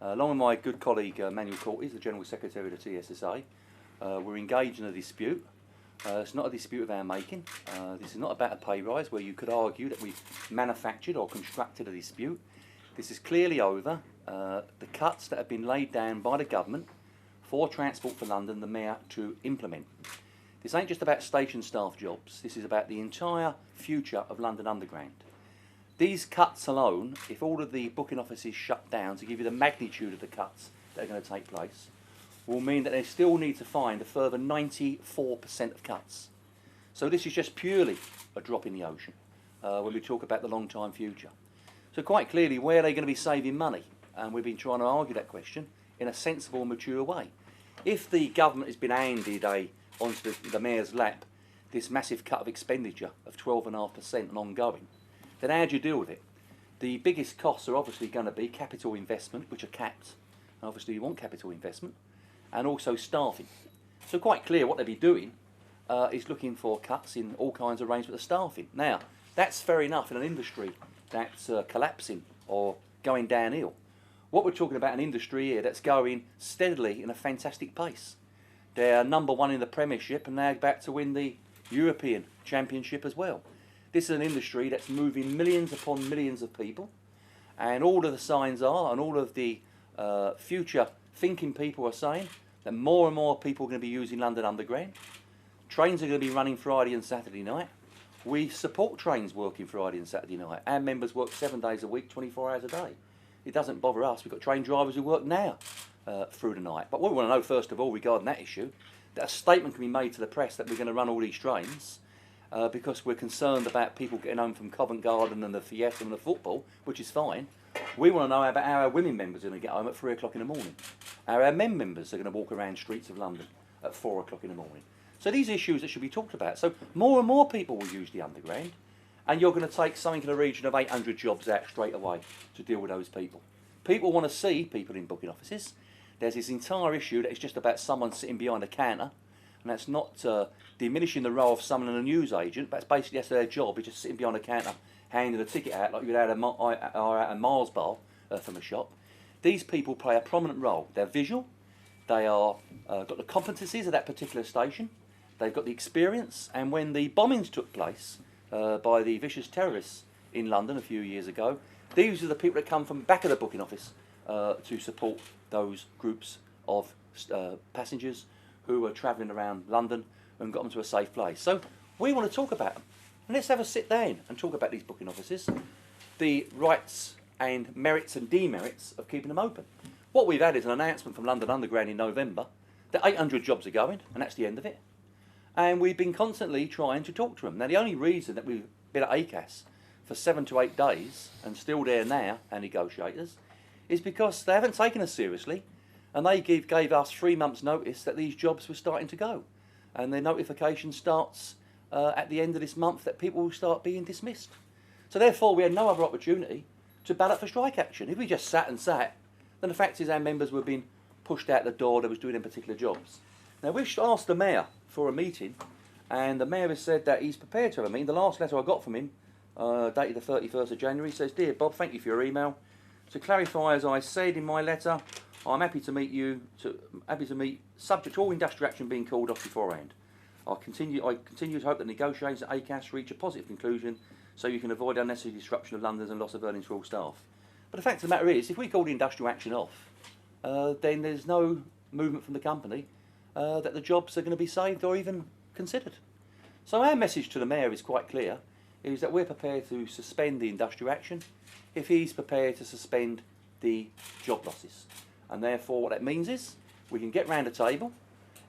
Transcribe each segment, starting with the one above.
Along with my good colleague Manuel Cortes, the General Secretary of the TSSA, we're engaged in a dispute. It's not a dispute of our making. This is not about a pay rise where you could argue that we've manufactured or constructed a dispute. This is clearly over the cuts that have been laid down by the government for Transport for London, the Mayor, to implement. This ain't just about station staff jobs. This is about the entire future of London Underground. These cuts alone, if all of the booking offices shut down, to give you the magnitude of the cuts that are going to take place, will mean that they still need to find a further 94% of cuts. So this is just purely a drop in the ocean when we talk about the long-time future. So quite clearly, where are they going to be saving money? And we've been trying to argue that question in a sensible, mature way. If the government has been handed onto the Mayor's lap this massive cut of expenditure of 12.5% and ongoing, then how do you deal with it? The biggest costs are obviously going to be capital investment, which are capped. Obviously you want capital investment, and also staffing. So quite clear what they'll be doing is looking for cuts in all kinds of range with the staffing. Now, that's fair enough in an industry that's collapsing or going downhill. What we're talking about an industry here that's going steadily in a fantastic pace. They're #1 in the Premiership and they're about to win the European Championship as well. This is an industry that's moving millions upon millions of people, and all of the signs are, and all of the future thinking people are saying, that more and more people are going to be using London Underground. Trains are going to be running Friday and Saturday night. We support trains working Friday and Saturday night. Our members work 7 days a week, 24 hours a day. It doesn't bother us. We've got train drivers who work now through the night. But what we want to know first of all regarding that issue, that a statement can be made to the press that we're going to run all these trains because we're concerned about people getting home from Covent Garden and the Fiesta and the football, which is fine. We want to know about how our women members are going to get home at 3 o'clock in the morning. How our men members are going to walk around streets of London at 4 o'clock in the morning. So these issues that should be talked about. So more and more people will use the Underground, and you're going to take something in the region of 800 jobs out straight away to deal with those people. People want to see people in booking offices. There's this entire issue that is just about someone sitting behind a counter, and that's not diminishing the role of someone in a newsagent, but basically that's their job, is just sitting behind a counter, handing a ticket out like you'd out a Mars bar from a shop. These people play a prominent role. They're visual, they are got the competencies of that particular station, they've got the experience, and when the bombings took place by the vicious terrorists in London a few years ago, these are the people that come from the back of the booking office to support those groups of passengers who are travelling around London and got them to a safe place. So we want to talk about them. And let's have a sit down and talk about these booking offices, the rights and merits and demerits of keeping them open. What we've had is an announcement from London Underground in November that 800 jobs are going, and that's the end of it. And we've been constantly trying to talk to them. Now, the only reason that we've been at ACAS for 7 to 8 days, and still there now, our negotiators, is because they haven't taken us seriously, and they gave us 3 months' notice that these jobs were starting to go. And their notification starts at the end of this month that people will start being dismissed. So therefore, we had no other opportunity to ballot for strike action. If we just sat and sat, then the fact is our members were being pushed out the door that was doing them particular jobs. Now, we've asked the Mayor for a meeting, and the Mayor has said that he's prepared to have a meeting. The last letter I got from him, dated the 31st of January, says, "Dear Bob, thank you for your email. To clarify, as I said in my letter, I'm happy to meet subject to all industrial action being called off beforehand. I continue to hope that negotiations at ACAS reach a positive conclusion so you can avoid unnecessary disruption of London's and loss of earnings for all staff." But the fact of the matter is, if we call the industrial action off, then there's no movement from the company that the jobs are going to be saved or even considered. So our message to the Mayor is quite clear, is that we're prepared to suspend the industrial action if he's prepared to suspend the job losses. And therefore what that means is we can get round a table,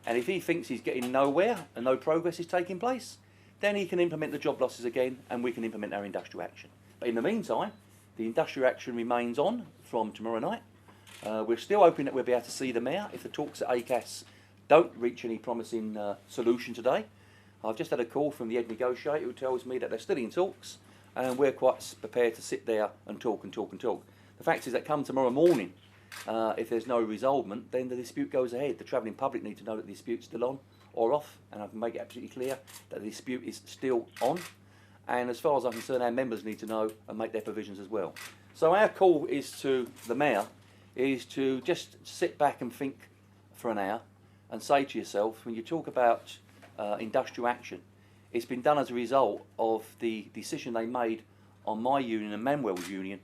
and if he thinks he's getting nowhere and no progress is taking place, then he can implement the job losses again and we can implement our industrial action. But in the meantime, the industrial action remains on from tomorrow night. We're still hoping that we'll be able to see the Mayor if the talks at ACAS don't reach any promising solution today. I've just had a call from the head negotiator who tells me that they're still in talks, and we're quite prepared to sit there and talk and talk and talk. The fact is that come tomorrow morning, if there's no resolvement, then the dispute goes ahead. The travelling public need to know that the dispute's still on or off, and I can make it absolutely clear that the dispute is still on. And as far as I'm concerned, our members need to know and make their provisions as well. So our call is to the Mayor is to just sit back and think for an hour and say to yourself, when you talk about industrial action, it's been done as a result of the decision they made on my union and Manuel's union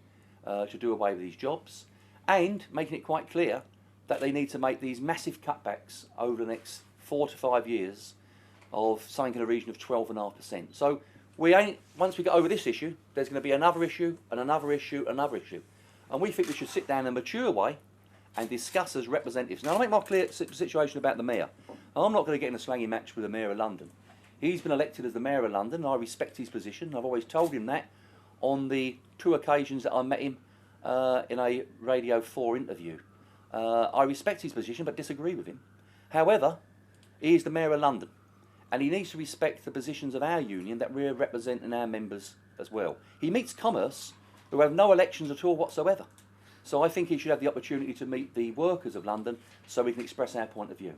to do away with these jobs, and making it quite clear that they need to make these massive cutbacks over the next 4 to 5 years of something in the region of 12.5%. So once we get over this issue, there's going to be another issue and another issue and another issue. And we think we should sit down in a mature way and discuss as representatives. Now, I'll make my clear situation about the Mayor. I'm not going to get in a slangy match with the Mayor of London. He's been elected as the Mayor of London, and I respect his position. I've always told him that on the 2 occasions that I met him in a Radio 4 interview. I respect his position but disagree with him. However, he is the Mayor of London, and he needs to respect the positions of our union that we're representing our members as well. He meets commerce, who have no elections at all whatsoever. So I think he should have the opportunity to meet the workers of London so we can express our point of view.